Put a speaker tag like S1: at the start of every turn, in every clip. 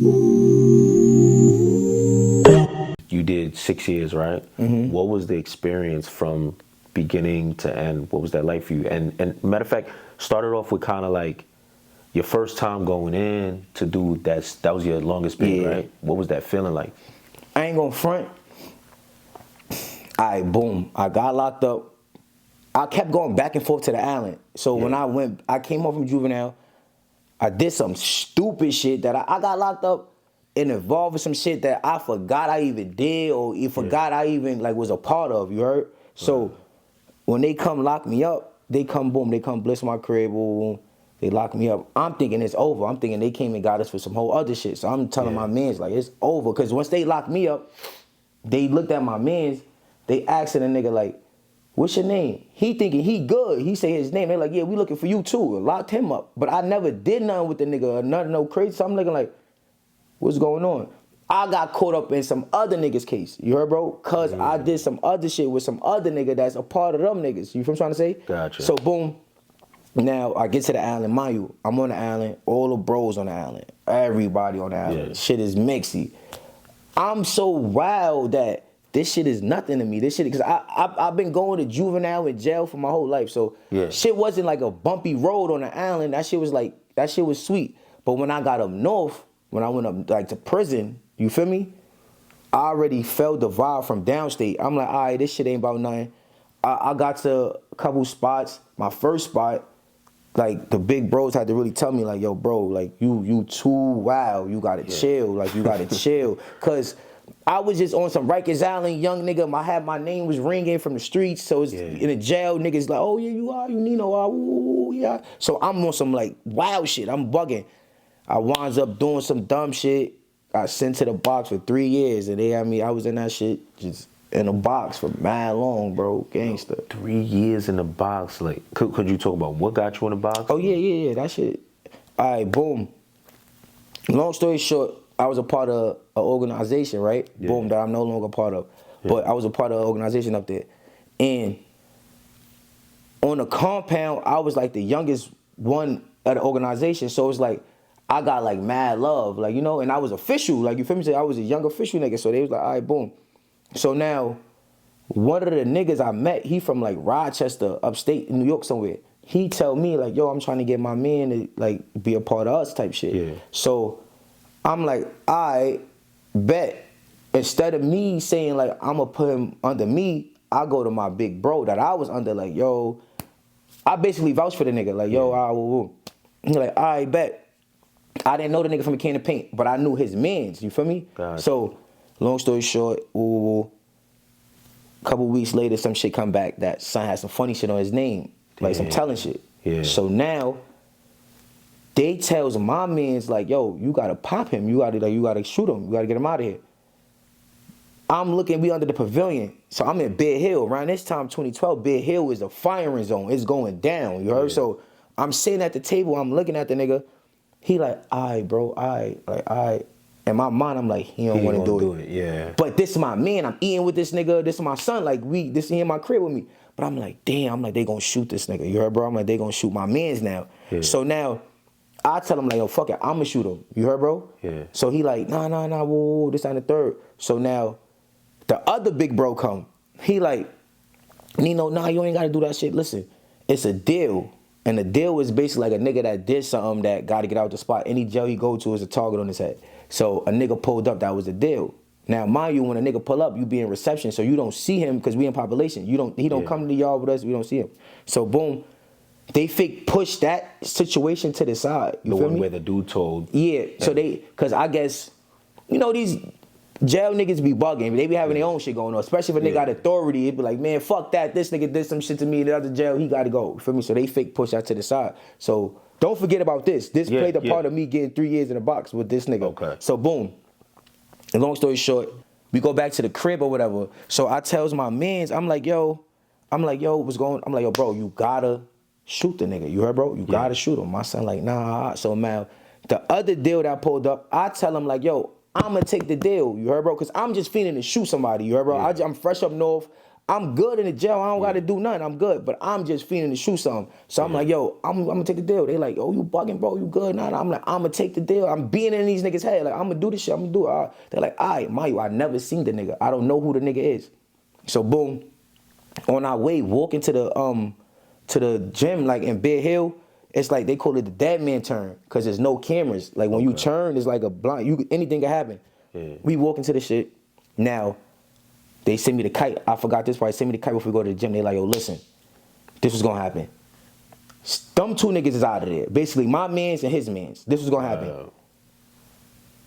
S1: You did 6 years, right? What was the experience from beginning to end? What was that like for you? And matter of fact, started off with kind of like your first time going in to do that was your longest bid, right? What was that feeling like?
S2: I ain't gonna front. Alright, boom. I got locked up. I kept going back and forth to the island. So when I came home from juvenile, I did some stupid shit that I got locked up and involved with some shit that I forgot I even did or forgot I even like was a part of, you heard? So when they come lock me up, they come blitz my crib, boom, they lock me up. I'm thinking it's over. I'm thinking they came and got us for some whole other shit. So I'm telling my mans like it's over. Cause once they locked me up, they looked at my mans, they asking a nigga like, what's your name? He thinking he good. He say his name. They like, yeah, we looking for you too. And locked him up. But I never did nothing with the nigga or nothing no crazy. So I'm looking like, what's going on? I got caught up in some other niggas case. You heard, bro? Cause I did some other shit with some other nigga that's a part of them niggas. You feel what I'm trying to say?
S1: Gotcha.
S2: So boom. Now I get to the island, mind you, I'm on the island, all the bros on the island, everybody on the island. Shit is mixy. I'm so wild that this shit is nothing to me. This shit, because I've been going to juvenile and jail for my whole life. So shit wasn't like a bumpy road on the island. That shit was sweet. But when I got up north, when I went up like to prison, you feel me? I already felt the vibe from downstate. I'm like, all right, this shit ain't about nothing. I got to a couple spots. My first spot, like the big bros had to really tell me like, yo, bro, like you too wild. You gotta chill. Like you gotta chill. Cause I was just on some Rikers Island, young nigga. My name was ringing from the streets. So it's in the jail, niggas like, oh yeah, you are, you Neno, ooh, yeah. So I'm on some like wild shit. I'm bugging. I winds up doing some dumb shit. Got sent to the box for 3 years, and they had me. I was in that shit just in a box for mad long, bro. Gangster.
S1: 3 years in the box. Like, could you talk about what got you in the box?
S2: Oh yeah, that shit. All right, boom. Long story short, I was a part of an organization, right? Boom, that I'm no longer a part of. But I was a part of an organization up there. And on the compound, I was like the youngest one at the organization. So it's like, I got like mad love, like, you know, and I was official. Like, you feel me? I was a young official nigga. So they was like, all right, boom. So now, one of the niggas I met, he from like Rochester, upstate in New York somewhere. He tell me like, yo, I'm trying to get my man to like be a part of us type shit. So I'm like, I bet. Instead of me saying like, I'm gonna put him under me, I go to my big bro that I was under like, yo, I basically vouch for the nigga. Like, yo, woo. He like, I bet. I didn't know the nigga from a can of paint, but I knew his mans, you feel me? Gotcha. So, long story short, couple weeks later, some shit come back that son had some funny shit on his name, like some telling shit. So now, they tells my mans like, yo, you gotta pop him, you gotta shoot him, you gotta get him out of here. I'm looking, we under the pavilion, so I'm in Bed Hill. Around this time, 2012, Bed Hill is a firing zone. It's going down, you heard? So I'm sitting at the table, I'm looking at the nigga. He like, all right, bro, all right. Like, all right. In my mind, I'm like, he don't want to do it.
S1: Yeah.
S2: But this is my man. I'm eating with this nigga. This is my son. Like, this he in my crib with me. But I'm like, damn. I'm like, they gonna shoot this nigga. You heard, bro? I'm like, they gonna shoot my mans now. So now, I tell him like, yo, fuck it. I'm gonna shoot him. You heard, bro? So he like, nah, whoa, this and the third. So now, the other big bro come. He like, Neno, nah, you ain't gotta do that shit. Listen, it's a deal. And the deal is basically like a nigga that did something that got to get out the spot. Any jail he go to is a target on his head. So a nigga pulled up, that was the deal. Now, mind you, when a nigga pull up, you be in reception, so you don't see him because we in population. He don't come to the yard with us, we don't see him. So boom, they fake push that situation to the side. You feel me?
S1: Where the dude told.
S2: Yeah, so because I guess, you know, these jail niggas be bugging. They be having their own shit going on. Especially if a nigga got authority. It be like, man, fuck that. This nigga did some shit to me in the other jail. He got to go. You feel me? So they fake push that to the side. So don't forget about this. This played a part of me getting 3 years in the box with this nigga.
S1: Okay.
S2: So boom. And long story short, we go back to the crib or whatever. So I tells my mans, I'm like, yo, what's going on? I'm like, yo, bro, you gotta shoot the nigga. You heard, bro? You gotta shoot him. My son like, nah. So man, the other deal that I pulled up, I tell him like, yo, I'm gonna take the deal, you heard, bro? Because I'm just feeling to shoot somebody, you heard, bro? I'm fresh up north. I'm good in the jail. I don't got to do nothing. I'm good. But I'm just feeling to shoot something. So I'm like, yo, I'm going to take the deal. They like, oh, you bugging, bro. You good? Nah, I'm like, I'm going to take the deal. I'm being in these niggas' head. Like, I'm going to do this shit. I'm going to do it. They're like, all right, Mayu, I never seen the nigga. I don't know who the nigga is. So boom, on our way, walking to the gym, like in Bear Hill, it's like they call it the dead man turn because there's no cameras. Like when you turn, it's like a blind, anything can happen. Yeah. We walk into the shit. Now, they send me the kite. I forgot this part. They send me the kite before we go to the gym. They like, yo, listen, this was gonna happen. Them two niggas is out of there. Basically, my mans and his mans. This was gonna happen.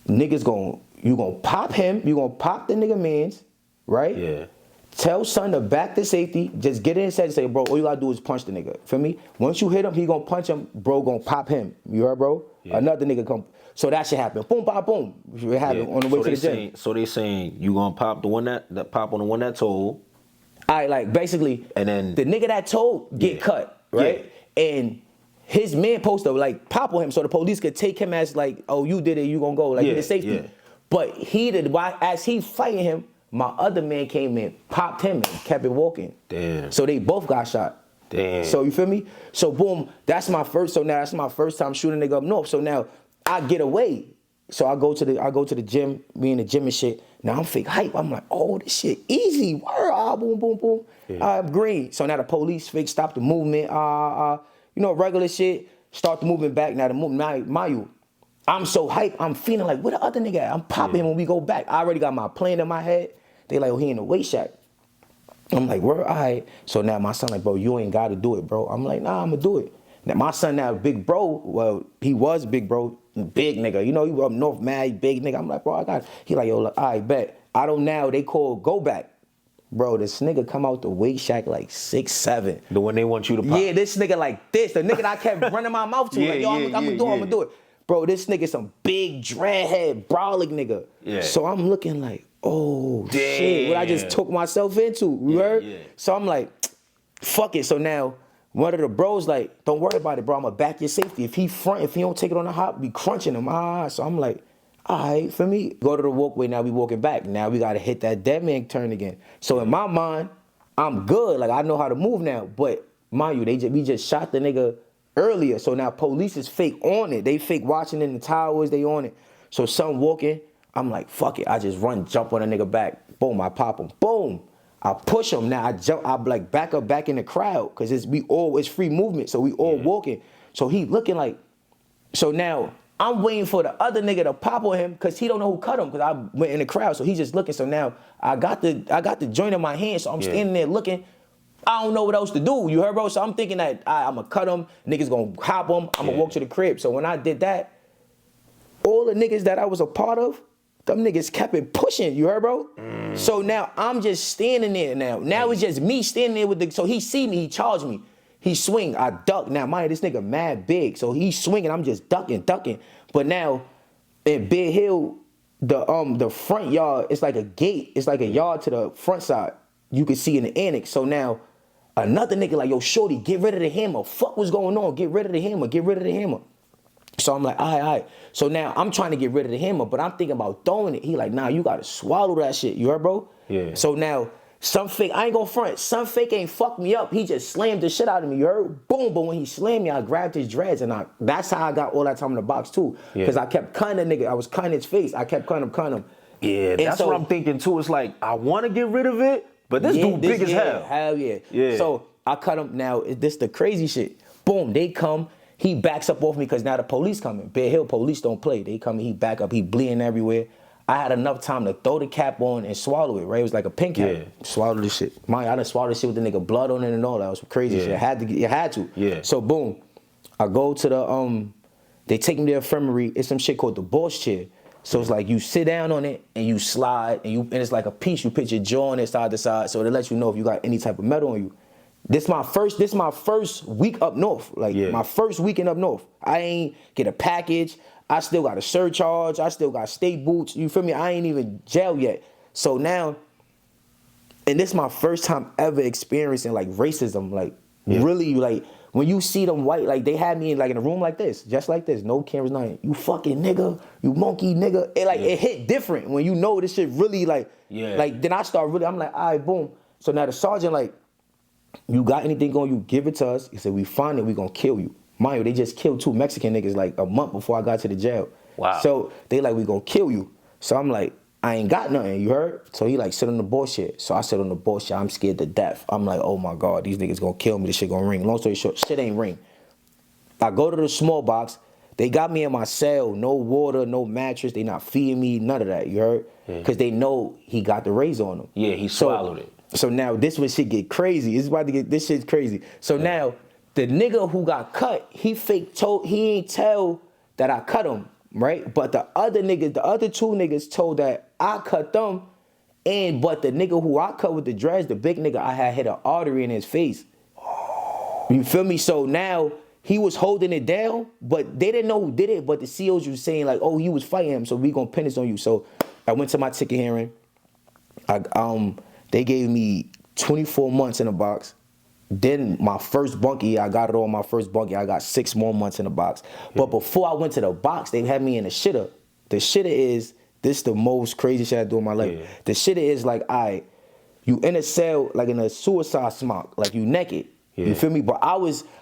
S2: Niggas you gonna pop him. You gonna pop the nigga mans, right? Yeah. Tell son to back to safety. Just get in his head and say, bro, all you gotta do is punch the nigga. Feel me? Once you hit him, he gonna punch him. Bro gonna pop him. You heard, bro? Yeah. Another nigga come. So that shit happen. Boom, pop, boom. It happened on the way to the gym.
S1: So they saying you gonna pop the one that pop on the one that told.
S2: Alright, like basically, and then the nigga that told get cut, right? Yeah. And his man supposed to like pop on him so the police could take him as like, oh, you did it, you gonna go, like in the safety. Yeah. But as he fighting him, my other man came in, popped him and kept it walking. Damn. So they both got shot. Damn. So you feel me? So boom, that's my first time shooting a nigga up north. So now I get away. So I go to the gym, me in the gym and shit. Now I'm fake hype. I'm like, oh, this shit easy. Word, boom, boom, boom. Yeah. Green. So now the police fake stop the movement. Regular shit. Start the movement back. Now the movement, Mayu. I'm so hype. I'm feeling like, where the other nigga at? I'm popping him when we go back. I already got my plan in my head. They like, oh, he in the weight shack. I'm like, word, all right. So now my son like, bro, you ain't got to do it, bro. I'm like, nah, I'm going to do it. Now my son now, big bro, well, he was big bro, big nigga. You know, he up north mad, big nigga. I'm like, bro, I got it. He like, yo, look, all right, bet. I don't now, they call go back. Bro, this nigga come out the weight shack like 6'7".
S1: The one they want you to pop.
S2: Yeah, this nigga like this. The nigga that I kept running my mouth to. Like, yo, I'm going to do it. Bro, this nigga some big dreadhead, brolic nigga. Yeah. So I'm looking like, oh, damn. Shit, what I just took myself into, you heard? Yeah. So I'm like, fuck it. So now, one of the bros like, don't worry about it, bro. I'm gonna back your safety. If he don't take it on the hop, be crunching him. So I'm like, all right, for me. Go to the walkway, now we walking back. Now we gotta hit that dead man turn again. So in my mind, I'm good. Like, I know how to move now. But mind you, we just shot the nigga earlier. So now police is fake on it. They fake watching in the towers, they on it. So some walking, I'm like, fuck it. I just jump on a nigga back. Boom, I pop him. Boom. I push him. Now I like back up back in the crowd because it's free movement. So we all walking. So he looking like, so now I'm waiting for the other nigga to pop on him because he don't know who cut him because I went in the crowd. So he's just looking. So now I got the joint in my hand. So I'm standing there looking. I don't know what else to do. You heard, bro? So I'm thinking that I'm going to cut him. Niggas going to hop him. I'm going to walk to the crib. So when I did that, all the niggas that I was a part of, them niggas kept it pushing, you heard, bro? So now I'm just standing there now. Now it's just me standing there so he see me, he charge me. He swing, I duck. Now, mind this nigga mad big. So he's swinging, I'm just ducking. But now, in Big Hill, the front yard, it's like a gate. It's like a yard to the front side. You can see in the annex. So now, another nigga like, yo, shorty, get rid of the hammer. Fuck what's going on? Get rid of the hammer. So I'm like, all right. So now I'm trying to get rid of the hammer, but I'm thinking about throwing it. He like, nah, you gotta swallow that shit. You heard, bro? Yeah. So now, some fake, I ain't gonna front. Some fake ain't fucked me up. He just slammed the shit out of me. You heard? Boom. But when he slammed me, I grabbed his dreads, and that's how I got all that time in the box too. Because I kept cutting the nigga. I was cutting his face. I kept cutting him.
S1: Yeah, and that's what I'm thinking too. It's like, I want to get rid of it, but this dude big as hell.
S2: Hell yeah. So I cut him. Now, this the crazy shit. Boom, they come. He backs up off me because now the police coming. Bear Hill police don't play. They coming, he back up, he bleeding everywhere. I had enough time to throw the cap on and swallow it, right? It was like a pink cap. Yeah. Swallow this shit. I done swallowed this shit with the nigga blood on it and all that. It was crazy shit. You had to. Yeah. So boom, I go to the, they take me to the infirmary. It's some shit called the boss chair. So it's like you sit down on it and you slide and it's like a piece. You put your jaw on it side to side. So it lets you know if you got any type of metal on you. This my first week up north. Like my first weekend up north. I ain't get a package. I still got a surcharge. I still got state boots. You feel me? I ain't even jail yet. So now, and this is my first time ever experiencing like racism. Like really, like when you see them white, like they had me in a room like this, just like this, no cameras, nothing. You fucking nigga, you monkey nigga. It hit different when you know this shit really like then I start really. I'm like, all right, boom. So now the sergeant like, you got anything on you, give it to us. He said, we find it, we gonna kill you. Mind you, they just killed 2 Mexican niggas like a month before I got to the jail.
S1: Wow.
S2: So they like, we gonna kill you. So I'm like, I ain't got nothing, you heard? So he like, sit on the bullshit. So I sit on the bullshit, I'm scared to death. I'm like, oh my God, these niggas gonna kill me, this shit gonna ring. Long story short, shit ain't ring. I go to the small box, they got me in my cell, no water, no mattress, they not feeding me, none of that, you heard? Because they know he got the razor on him.
S1: Yeah, he swallowed it.
S2: So now this when shit get crazy. This shit's crazy. So now the nigga who got cut, he ain't tell that I cut him, right? But the other 2 niggas told that I cut them, but the nigga who I cut with the dreads, the big nigga, I had hit an artery in his face. You feel me? So now he was holding it down, but they didn't know who did it, but the COs was saying like, oh, he was fighting him, so we gonna pin this on you. So I went to my ticket hearing. They gave me 24 months in a box. Then my first bunkie, I got it on my first bunkie. I got 6 more months in the box. But before I went to the box, they had me in the shitter. The shitter is, this the most crazy shit I do in my life. The shitter is like, you in a cell, like in a suicide smock, like you naked. You feel me? But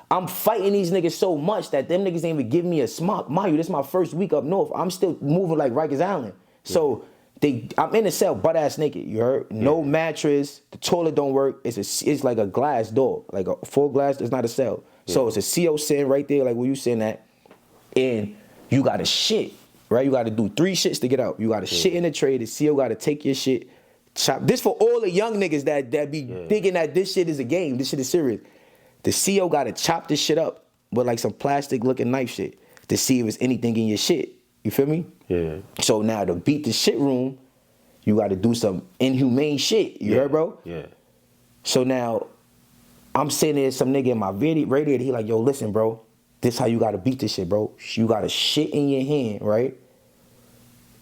S2: I'm fighting these niggas so much that them niggas ain't even give me a smock. Mind you, this is my first week up north. I'm still moving like Rikers Island. So I'm in the cell, butt ass naked. You heard? No mattress. The toilet don't work. It's like a glass door, like a full glass. It's not a cell. So it's a CO sitting right there, like where you sitting at, and you got to shit, right? You got to do 3 shits to get out. You got to shit in the tray. The CO got to take your shit, chop. This for all the young niggas that be thinking that this shit is a game. This shit is serious. The CO got to chop this shit up with like some plastic looking knife shit to see if there's anything in your shit. You feel me?
S1: Yeah.
S2: So now to beat the shit room, you got to do some inhumane shit. You heard, bro?
S1: Yeah.
S2: So now I'm sitting there, some nigga in my radiator, he like, yo, listen, bro, this how you got to beat this shit, bro. You got to shit in your hand, right?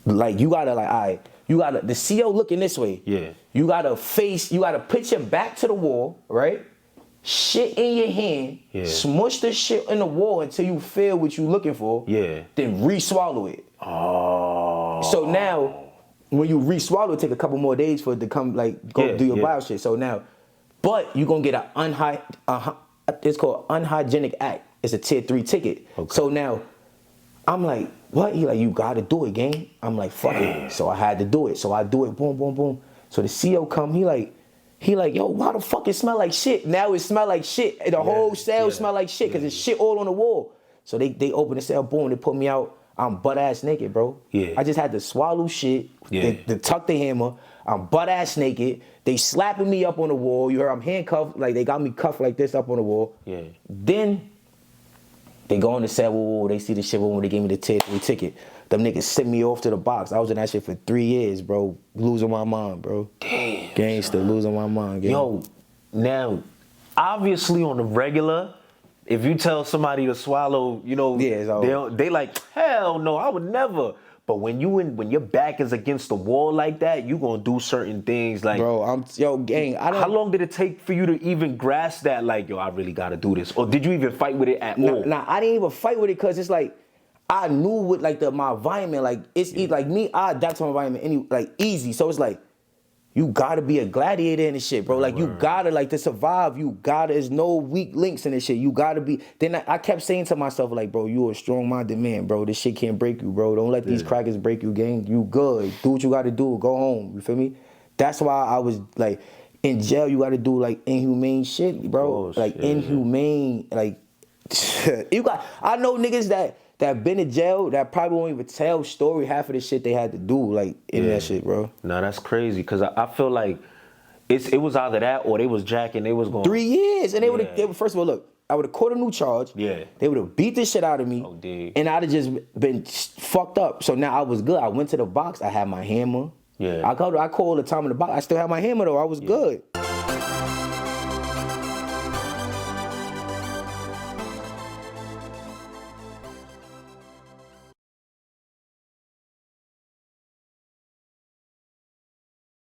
S2: Like you got to like, the CO looking this way.
S1: Yeah.
S2: You got to put your back to the wall, right? Shit in your hand, smush the shit in the wall until you feel what you looking for, then re-swallow it.
S1: Oh.
S2: So now, when you re-swallow it, take a couple more days for it to come, like, go do your bio shit. So now, but you gonna get it's called unhygienic act. It's a tier 3 ticket. Okay. So now, I'm like, what? He like, you gotta do it, gang. I'm like, fuck it. So I had to do it. So I do it, boom, boom, boom. So the CO come, he like, yo, why the fuck it smell like shit? Now it smell like shit. The whole cell smell like shit because it's shit all on the wall. So they open the cell, boom, they put me out. I'm butt ass naked, bro. Yeah. I just had to swallow shit. Yeah. They tuck the hammer. I'm butt ass naked. They slapping me up on the wall. You heard I'm handcuffed. Like they got me cuffed like this up on the wall. Yeah. Then they go in the cell, whoa, they see the shit when they gave me the tier 3 ticket. Them niggas sent me off to the box. I was in that shit for 3 years, bro. Losing my mind, bro.
S1: Damn.
S2: Gangster, losing my mind. Gang.
S1: Yo, now, obviously on the regular, if you tell somebody to swallow, you know, they like, hell no, I would never. But when your back is against the wall like that, you gonna do certain things like,
S2: bro. Gang.
S1: How long did it take for you to even grasp that? Like, yo, I really gotta do this, or did you even fight with it at all?
S2: Nah, I didn't even fight with it because it's like I knew what like my environment, like it's like me, I adapt to my environment easy. So it's like you gotta be a gladiator in this shit, bro. Like you gotta to survive. There's no weak links in this shit. You gotta be. Then I kept saying to myself like, bro, you a strong-minded man, bro. This shit can't break you, bro. Don't let these crackers break you, gang. You good. Do what you gotta do. Go home. You feel me? That's why I was like, in jail you gotta do like inhumane shit, bro. Inhumane. Like I know niggas that been in jail that probably won't even tell story half of the shit they had to do in that shit, bro.
S1: No, that's crazy because I feel like it was either that or they was jacking. They was going
S2: 3 years, and they would. First of all, look, I would have caught a new charge.
S1: Yeah.
S2: They would have beat the shit out of me.
S1: Oh, dude.
S2: And I'd have just been fucked up. So now I was good. I went to the box. I had my hammer.
S1: Yeah.
S2: I called the time in the box. I still had my hammer though. I was good.